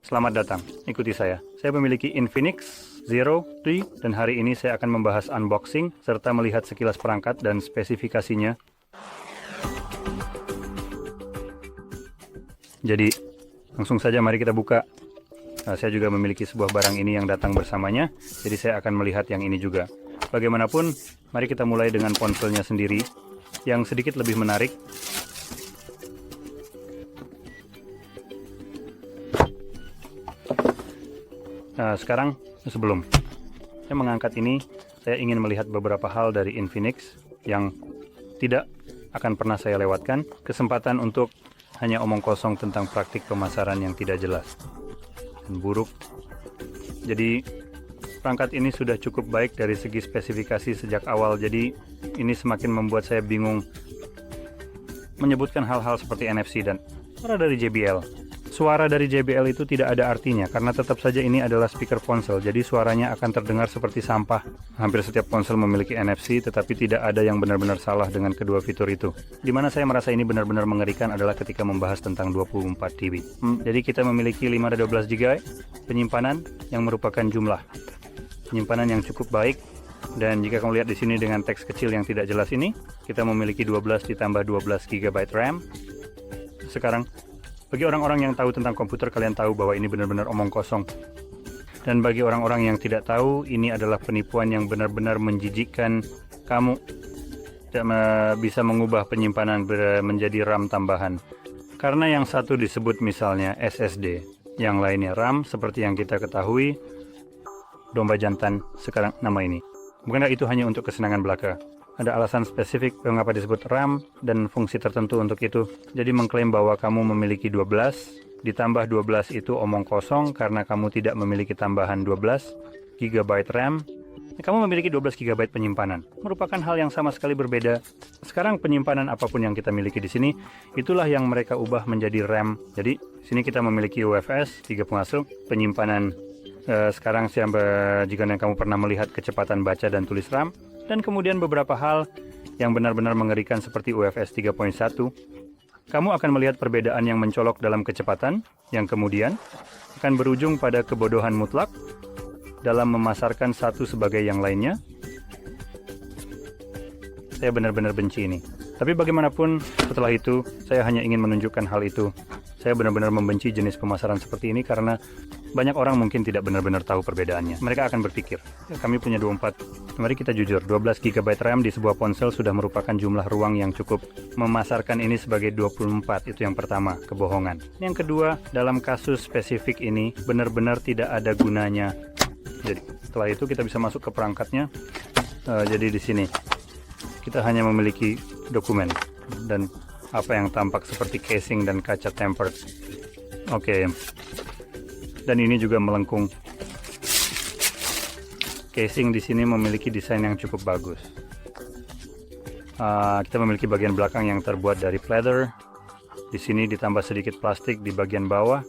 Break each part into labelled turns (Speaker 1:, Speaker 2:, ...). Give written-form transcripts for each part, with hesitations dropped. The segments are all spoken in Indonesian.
Speaker 1: Selamat datang, ikuti saya. Saya memiliki Infinix Zero 3 dan hari ini saya akan membahas unboxing serta melihat sekilas perangkat dan spesifikasinya. Jadi, langsung saja mari kita buka. Saya juga memiliki sebuah barang ini yang datang bersamanya, jadi saya akan melihat yang ini juga. Bagaimanapun, mari kita mulai dengan ponselnya sendiri, yang sedikit lebih menarik. Sekarang, sebelum saya mengangkat ini, saya ingin melihat beberapa hal dari Infinix yang tidak akan pernah saya lewatkan. Kesempatan untuk hanya omong kosong tentang praktik pemasaran yang tidak jelas dan buruk. Jadi, perangkat ini sudah cukup baik dari segi spesifikasi sejak awal. Jadi, ini semakin membuat saya bingung menyebutkan hal-hal seperti NFC dan suara dari JBL. Suara dari JBL itu tidak ada artinya, karena tetap saja ini adalah speaker ponsel, jadi suaranya akan terdengar seperti sampah. Hampir setiap ponsel memiliki NFC, tetapi tidak ada yang benar-benar salah dengan kedua fitur itu. Dimana saya merasa ini benar-benar mengerikan adalah ketika membahas tentang 24 TB. Jadi kita memiliki 512 GB penyimpanan yang merupakan jumlah penyimpanan yang cukup baik. Dan jika kamu lihat di sini dengan teks kecil yang tidak jelas ini, kita memiliki 12 ditambah 12 GB RAM. Sekarang, bagi orang-orang yang tahu tentang komputer, kalian tahu bahwa ini benar-benar omong kosong. Dan bagi orang-orang yang tidak tahu, ini adalah penipuan yang benar-benar menjijikkan. Kamu tidak bisa mengubah penyimpanan menjadi RAM tambahan. Karena yang satu disebut misalnya SSD, yang lainnya RAM, seperti yang kita ketahui, domba jantan sekarang nama ini. Bukankah itu hanya untuk kesenangan belaka? Ada alasan spesifik mengapa disebut RAM dan fungsi tertentu untuk itu. Jadi mengklaim bahwa kamu memiliki 12, ditambah 12 itu omong kosong karena kamu tidak memiliki tambahan 12 GB RAM. Kamu memiliki 12 GB penyimpanan. Merupakan hal yang sama sekali berbeda. Sekarang penyimpanan apapun yang kita miliki di sini, itulah yang mereka ubah menjadi RAM. Jadi sini kita memiliki UFS 3 penghasil penyimpanan. Sekarang jika kamu pernah melihat kecepatan baca dan tulis RAM, dan kemudian beberapa hal yang benar-benar mengerikan seperti UFS 3.1, kamu akan melihat perbedaan yang mencolok dalam kecepatan, yang kemudian akan berujung pada kebodohan mutlak dalam memasarkan satu sebagai yang lainnya. Saya benar-benar benci ini. Tapi bagaimanapun, setelah itu, saya hanya ingin menunjukkan hal itu. Saya benar-benar membenci jenis pemasaran seperti ini karena banyak orang mungkin tidak benar-benar tahu perbedaannya. Mereka akan berpikir, kami punya 24. Mari kita jujur, 12 GB RAM di sebuah ponsel sudah merupakan jumlah ruang yang cukup. Memasarkan ini sebagai 24, itu yang pertama, kebohongan. Yang kedua, dalam kasus spesifik ini, benar-benar tidak ada gunanya. Jadi, setelah itu kita bisa masuk ke perangkatnya. Jadi di sini, kita hanya memiliki dokumen dan apa yang tampak seperti casing dan kaca tempered. Oke. Dan ini juga melengkung. Casing di sini memiliki desain yang cukup bagus. Kita memiliki bagian belakang yang terbuat dari pleather. Di sini ditambah sedikit plastik di bagian bawah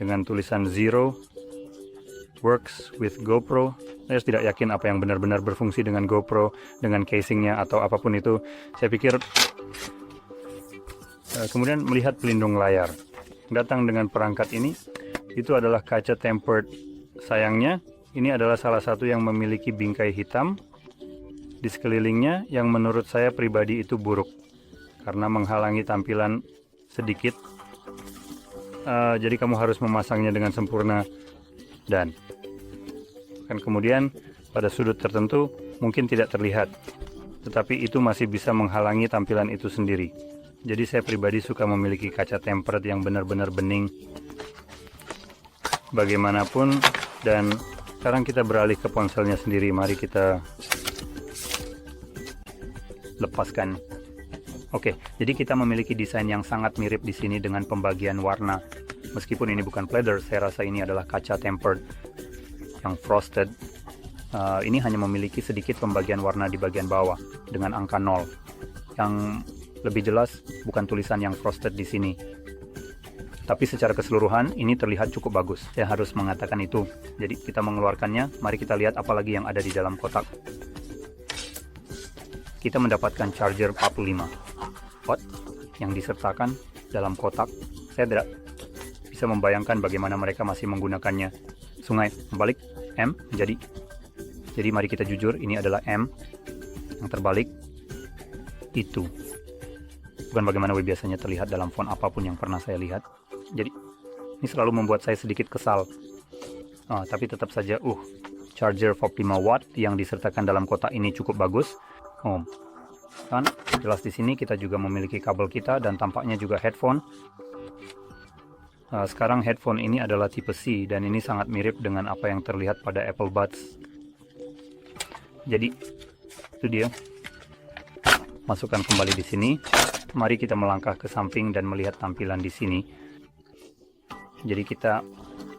Speaker 1: dengan tulisan Zero works with GoPro. Saya tidak yakin apa yang benar-benar berfungsi dengan GoPro, dengan casingnya atau apapun itu. Saya pikir kemudian melihat pelindung layar datang dengan perangkat ini. Itu adalah kaca tempered. Sayangnya, ini adalah salah satu yang memiliki bingkai hitam di sekelilingnya yang menurut saya pribadi itu buruk karena menghalangi tampilan sedikit. Jadi kamu harus memasangnya dengan sempurna dan kemudian pada sudut tertentu mungkin tidak terlihat, tetapi itu masih bisa menghalangi tampilan itu sendiri. Jadi saya pribadi suka memiliki kaca tempered yang benar-benar bening. Bagaimanapun, dan sekarang kita beralih ke ponselnya sendiri. Mari kita lepaskan. Oke, jadi kita memiliki desain yang sangat mirip di sini dengan pembagian warna. Meskipun ini bukan pleather, saya rasa ini adalah kaca tempered yang frosted. Ini hanya memiliki sedikit pembagian warna di bagian bawah dengan angka 0. Yang lebih jelas bukan tulisan yang frosted di sini. Tapi secara keseluruhan ini terlihat cukup bagus. Saya harus mengatakan itu. Jadi kita mengeluarkannya. Mari kita lihat apa lagi yang ada di dalam kotak. Kita mendapatkan charger 45 watt yang disertakan dalam kotak. Saya tidak bisa bisa membayangkan bagaimana mereka masih menggunakannya. Sungai membalik, M jadi. Jadi mari kita jujur, ini adalah M yang terbalik. Itu bukan bagaimana biasanya terlihat dalam font apapun yang pernah saya lihat. Jadi ini selalu membuat saya sedikit kesal. Tapi tetap saja, charger 45 watt yang disertakan dalam kotak ini cukup bagus. Kan jelas di sini kita juga memiliki kabel kita dan tampaknya juga headphone. Sekarang headphone ini adalah tipe C dan ini sangat mirip dengan apa yang terlihat pada Apple Buds. Jadi itu dia. Masukkan kembali di sini. Mari kita melangkah ke samping dan melihat tampilan di sini. Jadi kita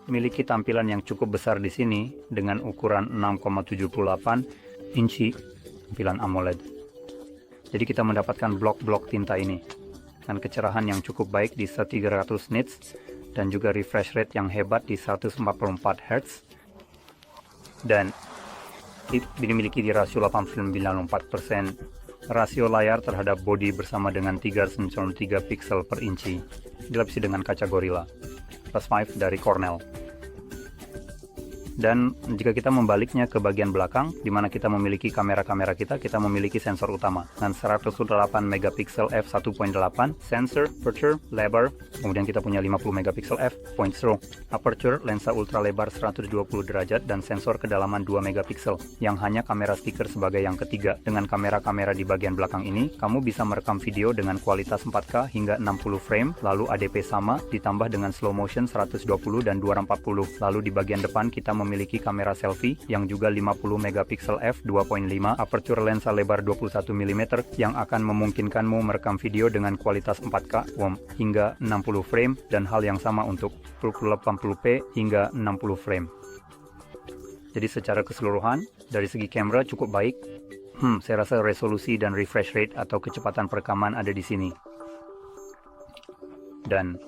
Speaker 1: memiliki tampilan yang cukup besar di sini dengan ukuran 6,78 inci tampilan AMOLED. Jadi kita mendapatkan blok-blok tinta ini dengan kecerahan yang cukup baik di 300 nits dan juga refresh rate yang hebat di 144 Hz dan dimiliki di rasio 89,4%. Rasio layar terhadap bodi bersama dengan 393 pixel per inci, dilapisi dengan kaca Gorilla Plus 5 dari Cornell. Dan jika kita membaliknya ke bagian belakang, di mana kita memiliki kamera-kamera kita memiliki sensor utama dengan 108 megapiksel f1.8, sensor, aperture, lebar, kemudian kita punya 50 megapiksel f.0, aperture, lensa ultra lebar 120 derajat, dan sensor kedalaman 2 megapiksel, yang hanya kamera speaker sebagai yang ketiga. Dengan kamera-kamera di bagian belakang ini, kamu bisa merekam video dengan kualitas 4K hingga 60 frame, lalu ADP sama, ditambah dengan slow motion 120 dan 240. Lalu di bagian depan kita memiliki kamera selfie yang juga 50 megapiksel f2.5, aperture lensa lebar 21 mm yang akan memungkinkanmu merekam video dengan kualitas 4K hingga 60 frame dan hal yang sama untuk 1080p hingga 60 frame. Jadi secara keseluruhan dari segi kamera cukup baik. Saya rasa resolusi dan refresh rate atau kecepatan perekaman ada di sini. Dan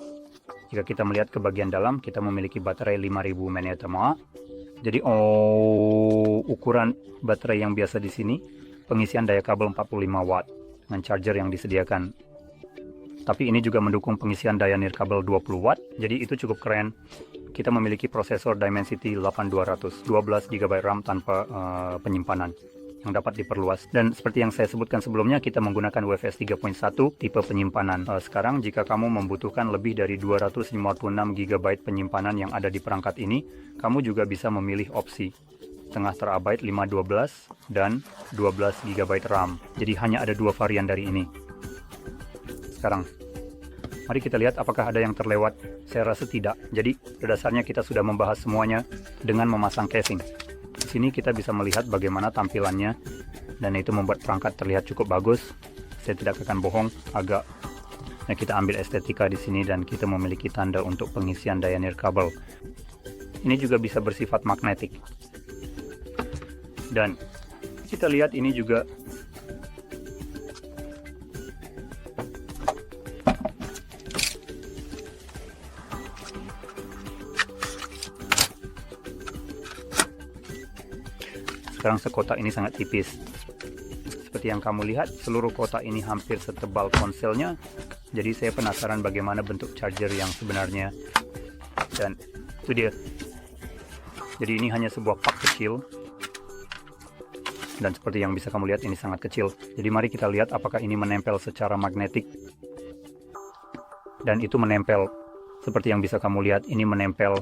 Speaker 1: jika kita melihat ke bagian dalam, kita memiliki baterai 5000 mAh. Jadi ukuran baterai yang biasa di sini, pengisian daya kabel 45 watt dengan charger yang disediakan. Tapi ini juga mendukung pengisian daya nirkabel 20 watt, jadi itu cukup keren. Kita memiliki prosesor Dimensity 8200, 12 GB RAM tanpa penyimpanan yang dapat diperluas. Dan seperti yang saya sebutkan sebelumnya, kita menggunakan UFS 3.1 tipe penyimpanan. Sekarang jika kamu membutuhkan lebih dari 256 GB penyimpanan yang ada di perangkat ini, kamu juga bisa memilih opsi setengah terabyte 512 dan 12 GB RAM. Jadi hanya ada dua varian dari ini. Sekarang mari kita lihat apakah ada yang terlewat. Saya rasa tidak. Jadi pada dasarnya kita sudah membahas semuanya dengan memasang casing. Di sini kita bisa melihat bagaimana tampilannya dan itu membuat perangkat terlihat cukup bagus. Saya tidak akan bohong, agak. Nah, kita ambil estetika di sini dan kita memiliki tanda untuk pengisian daya nirkabel. Ini juga bisa bersifat magnetik. Dan kita lihat ini juga sekarang sekotak ini sangat tipis. Seperti yang kamu lihat, seluruh kotak ini hampir setebal ponselnya. Jadi saya penasaran bagaimana bentuk charger yang sebenarnya. Dan itu dia. Jadi ini hanya sebuah pak kecil. Dan seperti yang bisa kamu lihat, ini sangat kecil. Jadi mari kita lihat apakah ini menempel secara magnetik. Dan itu menempel. Seperti yang bisa kamu lihat, ini menempel.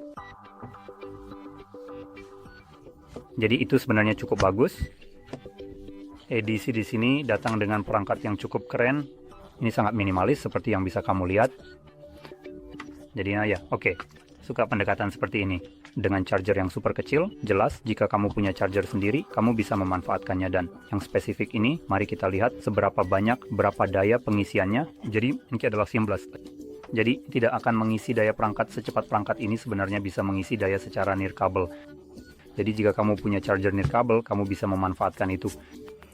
Speaker 1: Jadi itu sebenarnya cukup bagus. Edisi di sini datang dengan perangkat yang cukup keren. Ini sangat minimalis seperti yang bisa kamu lihat. Jadi oke. Suka pendekatan seperti ini. Dengan charger yang super kecil, jelas jika kamu punya charger sendiri, kamu bisa memanfaatkannya. Dan yang spesifik ini, mari kita lihat seberapa banyak, berapa daya pengisiannya. Jadi ini adalah 19. Jadi tidak akan mengisi daya perangkat secepat perangkat ini sebenarnya bisa mengisi daya secara nirkabel. Jadi jika kamu punya charger nirkabel, kamu bisa memanfaatkan itu.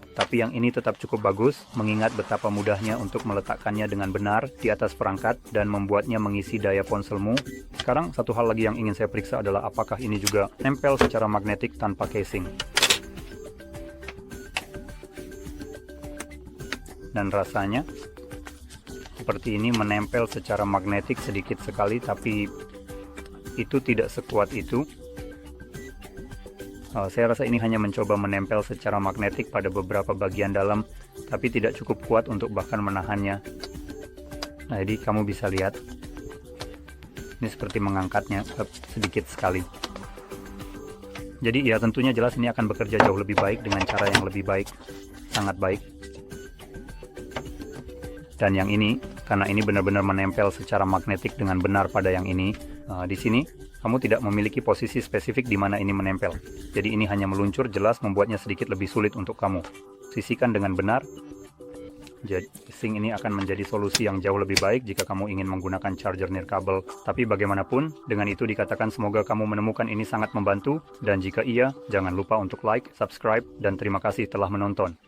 Speaker 1: Tapi yang ini tetap cukup bagus, mengingat betapa mudahnya untuk meletakkannya dengan benar di atas perangkat dan membuatnya mengisi daya ponselmu. Sekarang satu hal lagi yang ingin saya periksa adalah apakah ini juga nempel secara magnetik tanpa casing. Dan rasanya seperti ini menempel secara magnetik sedikit sekali, tapi itu tidak sekuat itu. Saya rasa ini hanya mencoba menempel secara magnetik pada beberapa bagian dalam, tapi tidak cukup kuat untuk bahkan menahannya. Nah, jadi kamu bisa lihat, ini seperti mengangkatnya sedikit sekali. Jadi ya tentunya jelas ini akan bekerja jauh lebih baik dengan cara yang lebih baik, sangat baik. Dan yang ini, karena ini benar-benar menempel secara magnetik dengan benar pada yang ini, di sini kamu tidak memiliki posisi spesifik di mana ini menempel. Jadi ini hanya meluncur, jelas membuatnya sedikit lebih sulit untuk kamu sisihkan dengan benar. Jadi casing ini akan menjadi solusi yang jauh lebih baik jika kamu ingin menggunakan charger nirkabel. Tapi bagaimanapun, dengan itu dikatakan semoga kamu menemukan ini sangat membantu. Dan jika iya, jangan lupa untuk like, subscribe, dan terima kasih telah menonton.